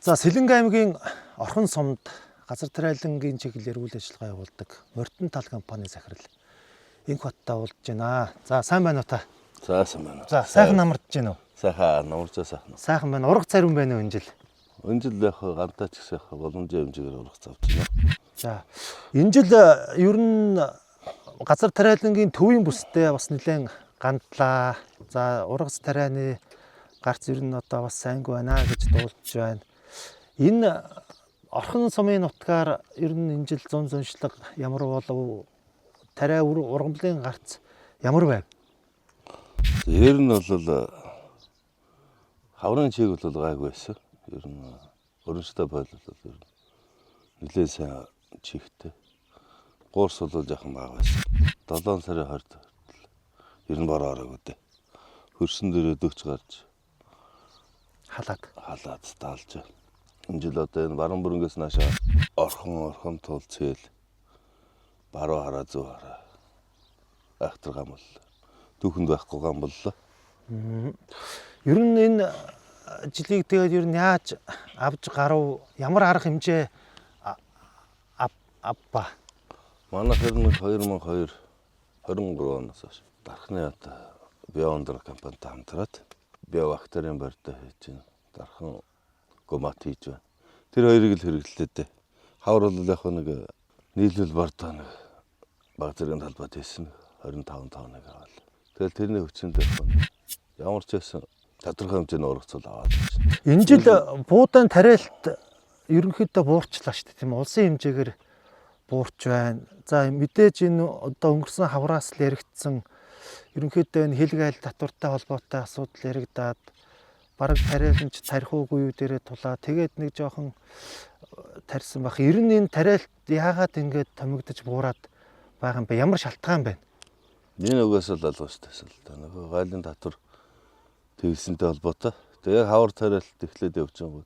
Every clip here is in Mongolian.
За Сэлэнгэ аймгийн Орхон сумд газар тариалангийн чиглэлээр үйл ажиллагаа явуулдаг Морьтон тал компани захирал Инх Баттай уулзж байна. За сайн байна уу та? За сайн байна. За сайхан намардж байна уу? Сайхан намарч сайхан. Сайхан байна. Урга царим байна уу энэ жил? Энэ жил яг гантаа ч гэсэн боломжийн хэмжээгээр ургац авч байна. За энэ жил ер нь газар тариалангийн төвийн бүстэй бас нэлээд гандлаа. За ургац тарианы гарц ер нь одоо бас сайнгүй байна гэж дуулж байна. Энэ Орхон сумын нутгаар ер нь энэ жил зун зуншлаг ямар болов? Тариа ургамлын гарц ямар байв? Ер нь бол хаврын чиг бол гайгүй байсан. Ер нь өрнөстэй бойлол бол ер нь нэлээд сайн чигтэй. Гуурс бол жоохон бага байсан. 7 сарын 20-нд ер нь бороо ороогүй дээ. Хөрсөн дээрээ 40 гарч халаад таалж. Энэ жил одоо энэ баруун бүрнгээс наашаа орхон тул цээл баруун хараа зүү хараа айхтар гам бол түүхэнд байхгүй гам боллоо. Ер нь энэ жилийг тэгээд ер нь яаж авж гарав? Ямар арга хэмжээ авба? Манайх ер нь 2023 оноос хойш дархны одоо биоондөр компанитай хамтраад биобактерийн барьдаа хийж байна. Дархан гомат хийж байна. Тэр хоёрыг л хэрэглэлээ дээ. Хавар бол яг нэг нийлүүл бардаа нэг баг зэргийн талбайд хийсэн 25 тоног аваад. Тэгэл тэрний хүчинд ямар ч байсан тодорхой хэмжээний ургацуул аваад байна. Энэ жил буудаан тариалт ерөнхийдөө буурчлаа шүү дээ, тийм үү? Улсын хэмжээгээр буурч байна. За мэдээж энэ одоо өнгөрсөн хавраас л яригдсан ерөнхийдөө энэ хэлэг айл татвартай холбоотой асуудал яригдаад бараг тариаланч тарих уугүй юу дээрээ тулаа. Тэгээд нэг жоохон тарьсан баг. Ер нь энэ тариалт яагаад ингэж томигдож буураад байгаа юм бэ? Ямар шалтгаан байна? Энэ угаасаа л алгууштай л да. Нөгөө гайлын татвар тэгсэнтэй холбоотой. Тэгээ хавар тариалт эхлээд явчихсан гоо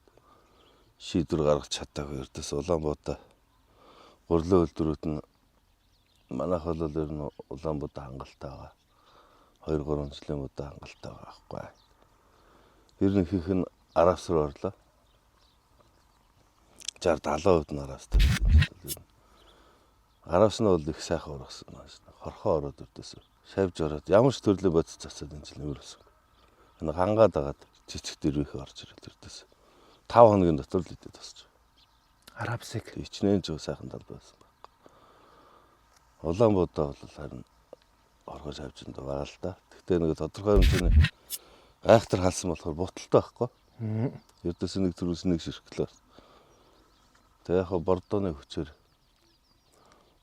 шийдвэр гаргаж чадаагүй ердөөс Улаанбаатар гурлын үйлдвэрүүд нь манайх бол ер нь Улаанбаатар хангалттай байгаа. 2-3 жилийн удаа хангалттай байгаа байхгүй. Ер нь ихэнх нь аравс руу орлоо. 60-70% нь аравс дээр. Аравс нь бол их сайхан ургасан. Хорхоо ороод өрдөөс шавж ороод ямар ч төрлийн бодис цацаад энэ жил нэмэрсэн. Энэ хангаад агаад цэцэг дээр их орж ирэл өрдөөс. 5 хоногийн дотор л идэв тасч. Аравсыг ичнээн ч сайхан талбай байсан баг. Улаанбаатар бол харин оргож авч энэ байгаа л да. Гэхдээ нэг тодорхой хэмжээний айхтар халсан болохоор буталтай байхгүй. Ердөөс нэг төрөөс нэг ширхлээ. Тэгээ яг бордооны хүчээр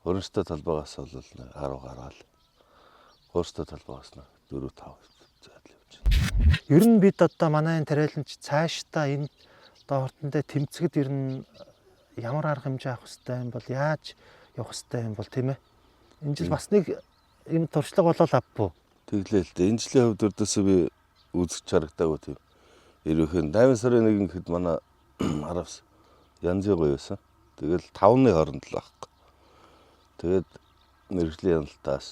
өрнөстэй талбайгаас бол 10 гараал. Гуурстай талбайгаас 4-5 зайд явж байна. Ер нь бид одоо манай энэ тариаланч цаашдаа энэ доортондоо тэмцэхэд ер нь ямар арга хэмжээ авах хэрэгтэй юм бол яаж явах хэрэгтэй юм бол тийм ээ. Энэ жил бас нэг юм туршлага болол авбуу. Тэглээ л дээ. Энэ жилийн хувьд өрдөөсөө би үзэж харагдаагүй тийм. Ерөөхдөө 8 сарын 1-нд хэд манай аравс янзын гоё байсан. Тэгэл 5-ны хооронд л байхгүй. Тэгээд мэрэгжлийн яналтаас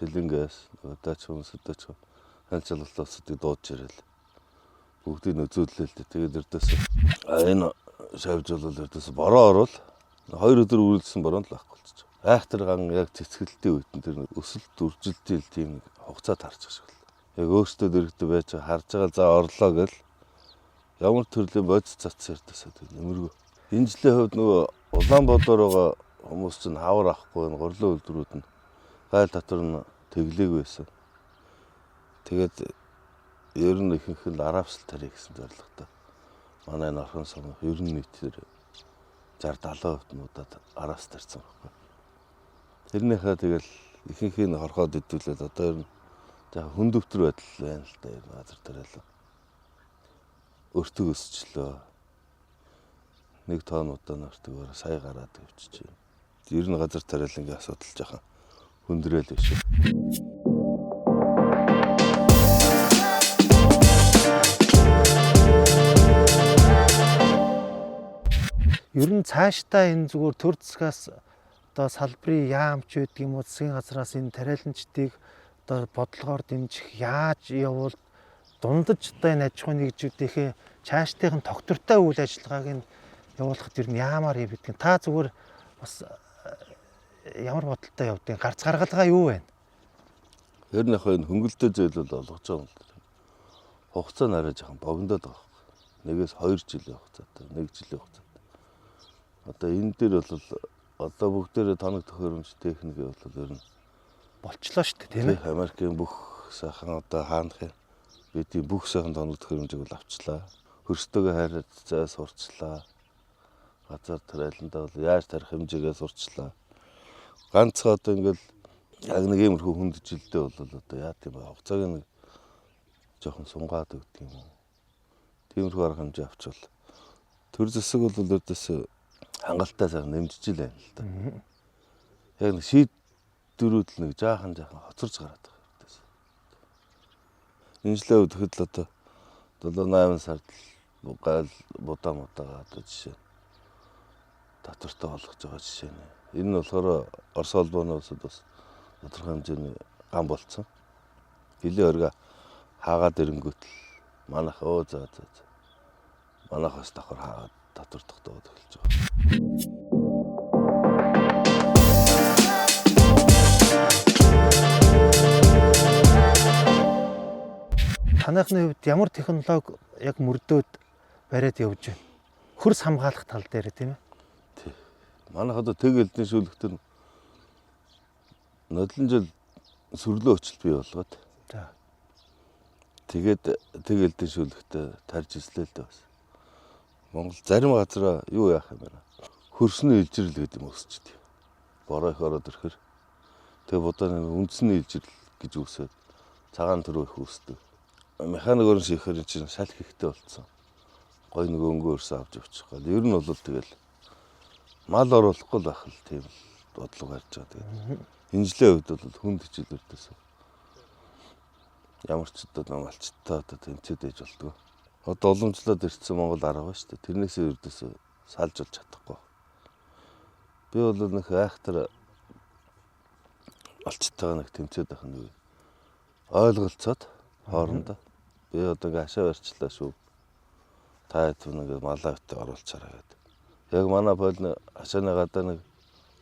Сэлэнгээс удаач хүмүүстэй ханчлаглаасуудыг дуудаж ирэл. Бүгдийг нөзөөдлөө л дээ. Тэгээд өрдөөсөө энэ шавж бол өрдөөсөө бороо орвол 2 өдөр үргэлжлсэн бороо л байхгүй болчих. Айхтар ган яг цэцгэлтийн үед нь тэр өсөлт үржилтийн тийм хугацаа тарчих шиг л. Яг өөртөө дэрэгдээ байж харж байгаа за орлоо гэл ямар төрлийн бодис цацсан ярдасаа тэр нэмэргүй. Энэ жилийн хувьд нөгөө Улаанбаатар байгаа хүмүүс чинь хавар авахгүй гурлын үйлдвэрүүд нь гайл татвар нь тэглээг байсан. Тэгээд ер нь ихэнх нь аравсал тарих гэсэн зорилготой. Манай энэ Орхон сум ер нь нийтээр 60-70% нь удаад аравс тарьсан байхгүй. Тэрнийхээ тэгэл ихэнхийг хорхоод идүүлээд одоо ер нь за хүндөвтөр байдал байна л да ер нь газар тариалан. Өртөг өсчлөө. 1 тонн удаан өртөгөөр сая гараад явчих чинь. Ер нь газар тариалангийн асуудал жоохон хүндрээл биш. Ер нь цаашдаа энэ зүгээр төр засгаас одоо салбарын яамч гэдэг юм уу засгийн газраас энэ тариаланчдыг одоо бодлогоор дэмжих яаж явуул дундаж одоо энэ аж ахуйн нэгжүүдийнхээ цаашдын тогтвортой үйл ажиллагааг нь явуулахад ер нь яамаар хийвдгийг та зүгээр бас ямар бодолтой явдгийг гарц гаргалгаа юу вэ? Ер нь яг энэ хөнгөлтэй зээл бол олгож байгаа юм л. Хугацаа нь арай жоохон богиндоод байгаа. Нэгээс 2 жилийн хугацаатай, 1 жилийн хугацаатай. Одоо энэ дээр бол одоо бүгдээрээ тоног төхөөрөмж техник бол ер нь Болчлоо шүү дээ, тийм ээ. Америкийн бүх сайхан одоо хаанахын бидний бүх сайхан тоног төхөөрөмжийг бол авчлаа. Хөрстөөгөө хайраад зай сурчлаа. Газар тариаландаа бол яаж тарих хэмжээгээ сурчлаа. Ганцхан одоо ингээл яг нэг иймэрхүү хүнд жилдээ бол одоо яа тийм бэ? Хугацааг нэг жоохон сунгаад өгдөг юм уу? Тиймэрхүү арга хэмжээ авчвал төр зэсэг бол өөртөөс хангалттай сайхан нэмжиж л байна л да. Яг нэг шийдвэрүүд л нэг жаахан хоцорж гараад байгаа юм. Энэ жилийн үед хэд л одоо 7-8 сард л гайл будаа одоо жишээ татвартай болгож байгаа жишээ нэ. Энэ нь болохоор Орос улбооноос бас тодорхой хэмжээний гам болцсон. Хилийн өргө хаагаад ирэнгүүт л манайх за. Манайхаас давхар хаагаад татвар тогтоод эхэлж байгаа. Танайхны хувьд ямар технологи яг мөрдөөд бариад явж байна? Хөрс хамгаалах тал дээр тийм ээ. Тий. Манайх одоо тэг элдний шүүлэгтэр нодлон жил сүрлөө өчлөлт бий болгоод. За. Тэгээд тэг элдний шүүлэгтээ тарж ислээ л дээ бас. Монгол зарим газараа юу яах юм бэ? Хөрсний илжирэл гэдэг юм өсчихдээ. Бороо их ороод ирэхээр тэгээ будааны үндсний илжирэл гэж үсээд цагаан төрөө их үсдэг. Механик өрн шийхээр чинь салхи ихтэй болцсон. Гой нэг өнгөөрсө авч явчих гал. Ер нь бол тэгэл мал оруулахгүй л байх л тийм бодлого гарч байгаа. Тэгээд энэ жилийн үед бол хүнд хичээлүүдээс ямар ч одоо малчтаа одоо тэмцээд ээж болдгоо. Одоо уламжлаад ирсэн Монгол арга ба шүү дээ. Тэрнээсээ ердөөсөө салж болж чадахгүй. Би бол нэг айхтар малчтайгаа нэг тэмцээд байх нэг ойлголцоод хоорондоо би одоо ингээ хашаа барьчлаа шүү. Та хэд нэг малаа өтө оруулчаараа гэдэг. Яг манай полны хашааны гадаа нэг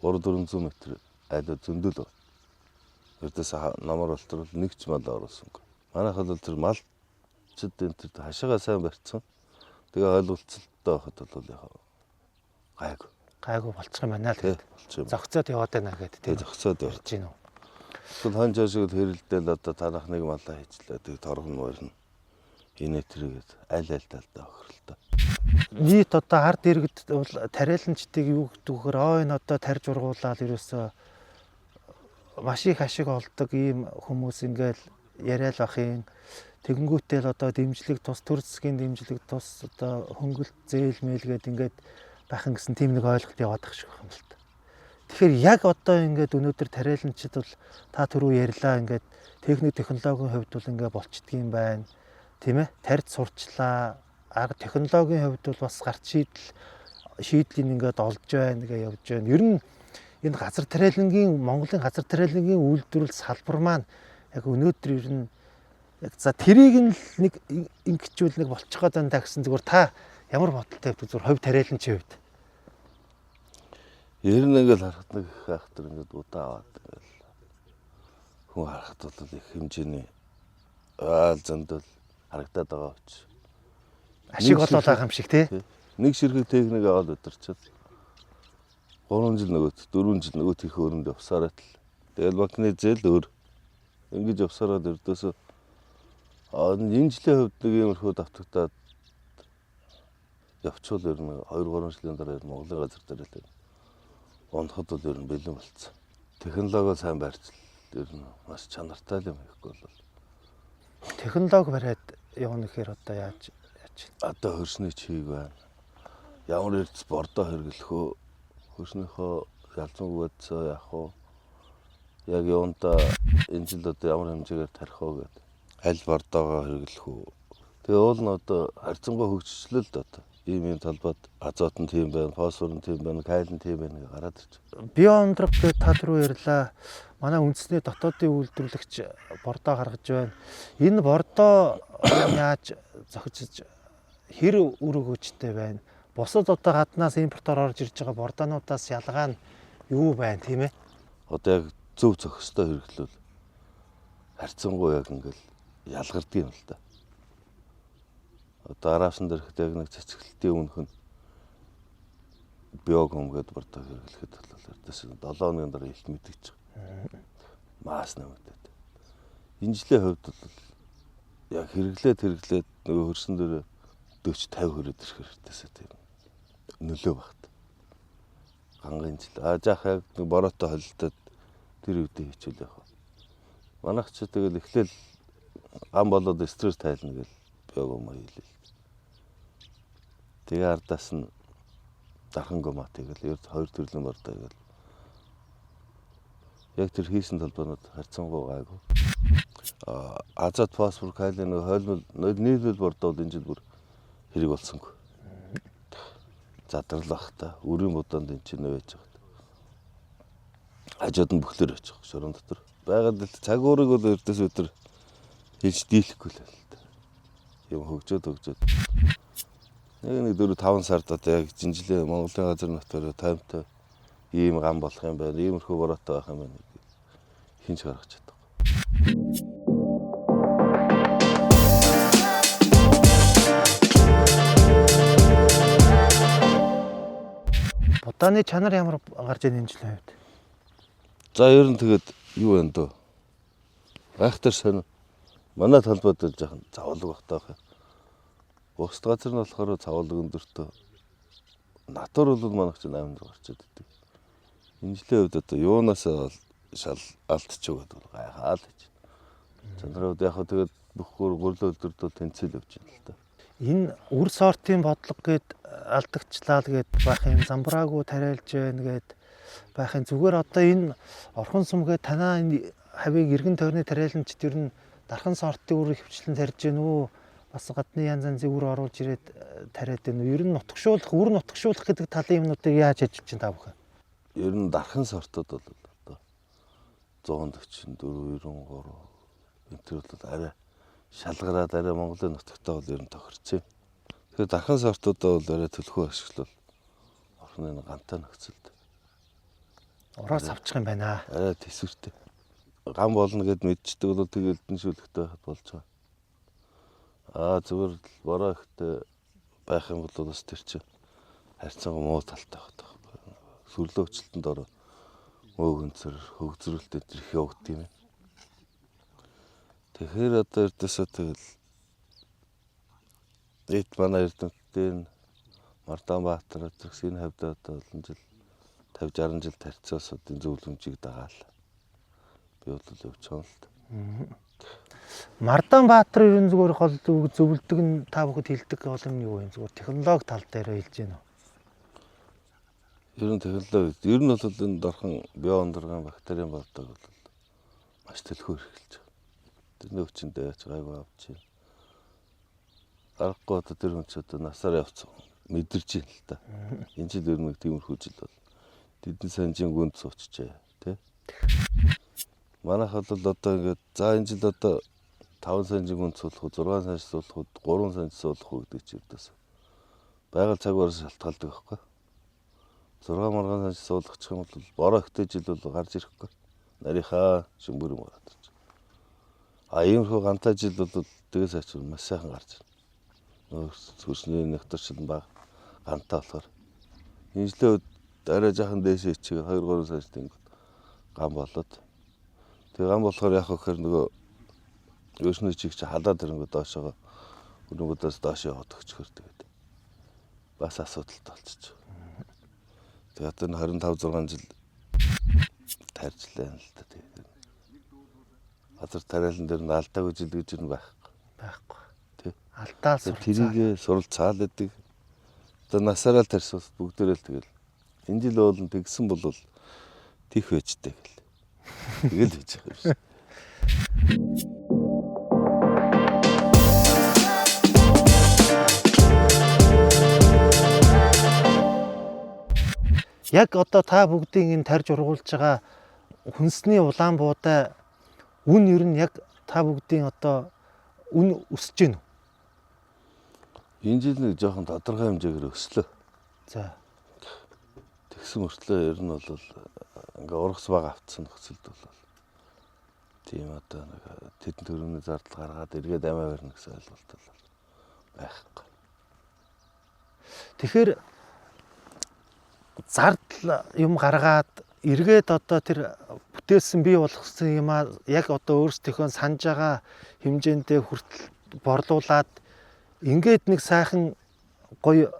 300-400 м айлуу зөндөл байна. Ердөөс намар болтол нэг ч мал оруулсангүй. Манайх бол тэр малчд энэ тэр хашаагаа сайн барьцсан. Тэгээ ойлголцолтой байхад бол яг Гайгүй болчих юм байна л. Зогцоод яваад байна гэдэг тийм. Зогцоод явж байна уу? Тэгвэл хон жошиг хэрэлдээл одоо танах нэг малаа хийчлээ. Тэгээ торгон морно. Энэ тэргээд аль талдаа охирлоо. Нийт одоо ард иргэд бол тариаланчдыг юу гэдэг вэхээр энэ одоо тарж ургуулаад ерөөсөө маш их ашиг олдог ийм хүмүүс ингээл яриад байх юм. Тэгэнгүүтэл одоо дэмжлэг тус төр засгийн дэмжлэг тус одоо хөнгөлт зээл мэлгээд ингээд байхын гэсэн тийм нэг ойлголт яваад байх шиг байна л та. Тэгэхээр яг одоо ингээд өнөөдөр тариаланчид бол та түрүү ярьлаа ингээд техник технологийн хувьд бол ингээд болчдгийм байна. Тийм ээ? Тарьж сурчлаа. Арга технологийн хувьд бол бас гарч шийдлийн ингээд олж байна гэж явж байна. Ер нь энэ газар тариалангийн Монголын газар тариалангийн үйлдвэрлэл салбар маань яг өнөөдөр ер нь яг за тэрийг нь нэг ингэчүүл нэг болчих гээд байна гэсэн зүгээр та ямар бодолтой хэвд зүгээр хувь тариаланчийн хувьд. Ер нь ингээл харахад нэг хайхтар ингээд удаа аваад ингээл хүн харахад бол их хэмжээний зөндөл харагдаад байгаа учраас Ашиг олоод байгаа юм шиг тий. Нэг ширхэг техник аваад өдөрчөөд 3 жил нөгөөт 4 жил нөгөөт их өрөнд явсараад л тэгэл банкны зээл өөр ингэж явсараад өрдөөсөө энэ жилийн хувьд нэг иймэрхүү давтагтаад явчвал ер нь 2-3 жилийн дараа Монголын газар тариалал унахад бол ер нь бэлэн болцсон. Технологи сайн барьж ер нь маш чанартай юм ихгүй бол. Технологи бариад явна гэхээр одоо яаж одоо хөрсний чийг байна. Ямар эрдэс бордоо хэрэглэх үү? Хөрснийхөө ялцгүй байдсаа яах вэ? Яг юунда энэ жил одоо ямар хэмжээгээр тарих вэ гэдэг. Аль бордоогоо хэрэглэх үү? Тэгээ уул нь одоо харьцангуй хөгжчлөл л одоо ийм талбайд азот нь тийм байна, фосфор нь тийм байна, калий нь тийм байна гэж гараад ирж байгаа. Био ондрог гэж та түрүү ярьлаа. Манай үндэсний дотоодын үйлдвэрлэгч бордоо гаргаж байна. Энэ бордоо яаж зохицож хэр үр өгөөжтэй байна? Бусад одоо гаднаас импортоор орж ирж байгаа бордоонуудаас ялгаа нь юу байна тийм ээ? Одоо яг зөв зохистой хэрэглүүл харьцангуй яг ингээл ялгардаг юм л да. Одоо аравсан дээрх яг нэг цэцгэлтийн үнэх нь биогом гэдэг бордоо хэрэглэхэд бол эрдэс 7 хоногийн дараа илт мэдгэж байгаа. Маас нэмэгдээд. Энэ жилийн хувьд бол яг хэрэглээд нөгөө хөрсөн дээр 40 50 хүрээд ирэх хэрэгтэйсээ тийм нөлөө багт. Гангийн жил. Жаах яг нэг бороотой холилдоод тэр үедээ хичээл явах. Манайх ч тэгэл эхлээл гам болоод стресс тайлна гэл биогом хийлээ. Тэгээ ардаас нь дархан гомат тэгэл ерд 2 төрлийн бордоо гэл. Яг тэр хийсэн талбарууд харьцангуй гайгүй. Азот, фосфор, калий нэг хойлмол нийлбэл бордоо энэ жил бүр хэрэг болсонгүй. Задрал бах та өрийн буданд энэ чинь байж байгаа. Хажууд нь бүхлээр байж байгаа шорон дотор. Байгаад л цаг уурыг бол эрдэс өдөр хийж дийлэхгүй л байна л да. Юм хөгжөөд. Нэг 4-5 сард одоо яг Жинжлээ Монголын газар нутгаар таймтай ийм гам болох юм байна. Иймэрхүү бороотой байх юм байна. Хинч гаргаж чаддаг. Будааны чанар ямар гарч ийн энэ жилийн хувьд? За ер нь тэгээд юу вэ дөө? Гайхтар сонь. Манай талбайд л жоохон завлаг багтаах юм. Бус газар нь болохоор цавлаг өндөртөө. Натур бол манайх чинь 8 гарчаад идэв. Энэ жилийн хувьд одоо юунаасаа шал алдчихваад бол гайхаад гэж. Чанарууд яг хөө тэгээд бүх гурлаа өдөртөө тэнцэл явж байна л да. Энэ үр сортын бодлого гээд алдагчлаа л гээд байх юм замбраагүй тариалж байна гээд байх юм. Зүгээр одоо энэ орхон сумгээд танаа энэ хавийг эргэн тойрны тариаланчд ер нь дархан сортын үр хөвчлэн тарьж гэнэ үү? Бас гадны янз янзын үр оруулж ирээд тариад байна уу? Ер нь үр нутгшуулах гэдэг талын юмнуудыг яаж ажиллаж чинь та бүхэн? Ер нь дархан сортууд бол одоо 144, 93 энэ төр бол арай шалгараад арай Монголын нутагтаа бол ер нь тохирч байна. Тэгэхээр дархан сортуудаа бол арай төлхөө ашиглал орхны гантай нөхцөлд. Ороос авчих юм байна. Арай төсвөртэй. Гам болно гэд мэдчихдэг бол тэгээд эдэншүүлэхтэй байхад болж байгаа. Зүгээр бороо ихтэй байх юм бол бас тэр чинь харьцангуй муу талтай байдаг. Сүрлөө өчлөлтөнд ороо мөөгөнцөр хөгзрөлт энэ их явагддаг юм. Тэгэхээр одоо эрдэсээ тэгэл эд манай эрдэмтдийн Мардан Баатар зэрэгс энэ хавьд одоо олон жил 50-60 жил тарьцаас энэ зөвлөмжийг дагаал. Би бол явж байгаа л та. Мардан Баатар ер нь зүгээр гол зөвлөдөг нь та бүхэд хэлдэг гол нь юу вэ? Зүгээр технологи тал дээр хэлж гэнэ үү? Ер нь технологи. Ер нь бол энэ дорхон био ондрогын бактерийн болдог бол маш төлхөө хэрэглэж байгаа. Тэрний хүчиндээ яач гайгүй авчих. Аргагүй одоо тэр хүн ч одоо насаар явцсан. Мэдэрч юм л та. Энэ жил ер нь тиймэрхүү жил бол тэдэн санжийн гүнд суучжээ тий. Манайх бол одоо ингээд за энэ жил одоо 5 санжийн гүнд суулгах, 6 санж суулгах, 3 санж суулгах гэдэг чи ердөөс. Байгаль цагаараас шалтгаалдаг байхгүй. 6 маргаан санж суулгачих юм бол бороо ихтэй жил бол гарч ирэхгүй. Нарийнхаа шимбэр юм гараад ирж. Иймэрхүү гантай жил бол тэгээс ачвал маш сайхан гарч ирнэ. Нөө сүрсний нэгтэрчл баг гантай болохоор энэ жилийн арай жаахан дээшээ ичгээд 2-3 санж тэнгод гам болоод тэг гам болохоор яг хөөр нөгөө өшний чиг чи халаад ирэнгөө доошоо өрөнгөөдөөс доош яваад өгчхөр тэгээд бас асуудалтай болчих. Тэгээд одоо 25-6 жил тарьжлаа л да тэгээд газар тариалан дээр нь алдаагүй жил гэж юм байхгүй. Тий. Алдаал тэрийг суралцаал гэдэг. Одоо насаараа л тарьсан бүгдээрээ л тэгэл энэ жил уулын тэгсэн бол тийх байжтэй гэл. Тэгэл хийж байгаа юм шиг. Яг одоо та бүгдийн энэ тарж ургуулж байгаа хүнсний улаан буудаа үн ер нь яг та бүгдийн одоо үн өсөж гин үү? Энэ жил нэг жоохон тодорхой хэмжээгээр өслөө. За. Тэгсэн мөртлөө ер нь бол ингээ ургас баг автсан нөхцөлд бол тийм одоо нэг тэдэн төрөний зардал гаргаад эргээд амиа барьна гэсэн ойлголт бол байхгүй. Тэгэхээр зардал юм гаргаад эргээд одоо тэр бүтээсэн бий болгосон юм а яг одоо өөрсдийнхөө санаж байгаа хэмжээндээ хүртэл борлуулад ингээд нэг сайхан гоё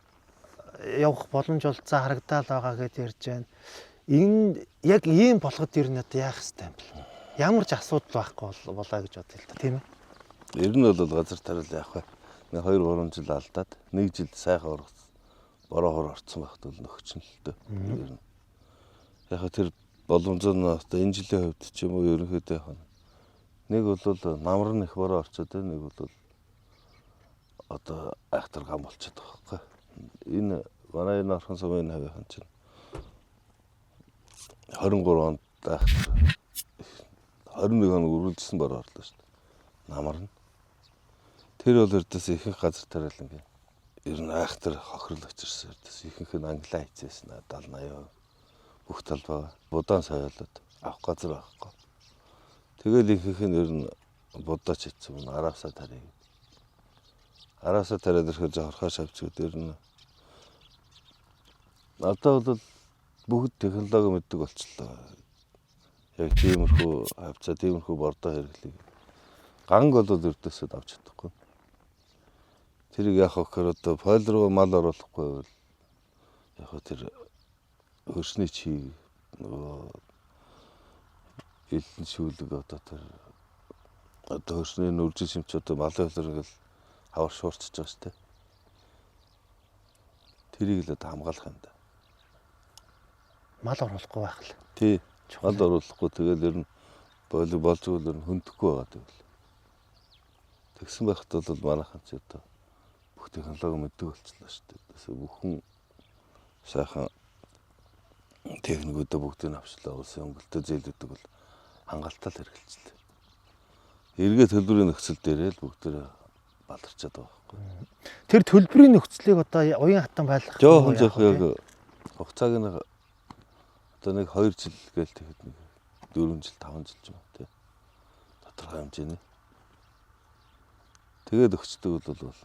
явах боломж олцоо харагдаал байгаа гэдээ ярьж байна. Энэ яг ийм болгоод ер нь одоо яах ёстой юм бэ? Ямар ч асуудал байхгүй болоо гэж бодлоо л да, тийм ээ. Ер нь бол газар тариал яах вэ? Нэг 2 3 жил алдаад нэг жил сайхан ургас бороо хор орцсон байхад бол нөхчин л дээ. Ер нь. Яг тэр боломжоо нь одоо энэ жилийн хувьд ч юм уу ерөнхийдөө яг нэг бол намар нь их бороо орчод байна, нэг бол одоо айхтар гам болчиход байгаа байхгүй. Энэ манай энэ орхон сумын хавийнхан чинь 23 онд айхтар 21 хоног үргэлжсэн бороо орлоо шүү дээ. Намар нь. Тэр бол ердөөс ихэнх газар тариал ингээ. Ер нь айхтар хохирол очирсан ердөөс ихэнх нь англиа хийцээсэн 70-80% бүх талбай будаан соёолоод авах газар байхгүй. Тэгэл ихэнх нь ер нь будаач хийцэн араасаа тарих. Араасаа тариад ирэхэд хорхоос авчгүй ер нь одоо бол бүгд технологи мэддэг болчихлоо. Яг тиймэрхүү хавцаа тиймэрхүү бордоо хэрэглэе. Ганг бол ердөөсөө авч чадахгүй. Тэрийг яах вэ гэхээр одоо фойл руу мал оруулахгүй бол яг тэр хөрсний чи нөгөө элэн шүүлэг одоо тэр одоо хөрсний нүржил шимч одоо малын хөлөр ингээл хавар шуурчж байгаа шүү дээ. Тэрийг л одоо хамгаалах юм да. Мал оруулахгүй байх л. Тий. Мал оруулахгүй тэгэл ер нь болж өгөл ер нь хөндөхгүй байгаа гэвэл. Тэгсэн байхад бол манайхан ч одоо бүх технологи мэддэг болчихлоо шүү дээ. Тэсээ бүхэн сайхан техникүүдээ бүгдийг нь авчлаа. Улсын хөнгөлтөө зээлүүдэг бол хангалттай л хэрэгжилсэн. Эргээд төлбөрийн нөхцөл дээрээ л бүгдээ баларчаад байгаа байхгүй. Тэр төлбөрийн нөхцөлийг одоо уян хатан байлгах. Жоохон яг хугацааг нь одоо нэг 2 жил гээл тэгэхэд нэг 4 жил 5 жил ч юм уу тий. Тодорхой хэмжээний. Тэгээд өгчдөг бол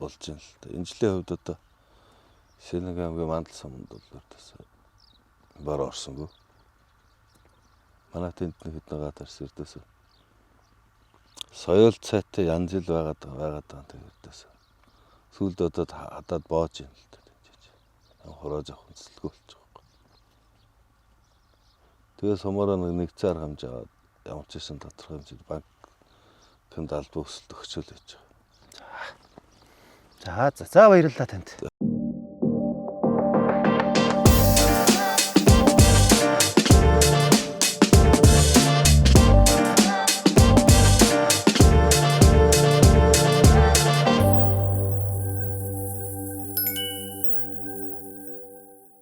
болж юм л та. Энэ жилийн хувьд одоо Сэнэг аймгийн Мандал суманд бол өртөөс бороо орсонгүй. Манай тэнд нэг хэдэн гадарс өртөөс соёл цайтай янз ил байгаад тэгээд сүүлд одоо хадаад боож юм л та тийж. Хороо жоох үнслэхгүй болчих. Тэгээ сумаараа нэгцэн арга хэмжээ аваад ямар ч хэсэн тодорхой хэмжээнд банкнд албан өсөлт өгчөөл гэж байгаа. За баярлалаа танд.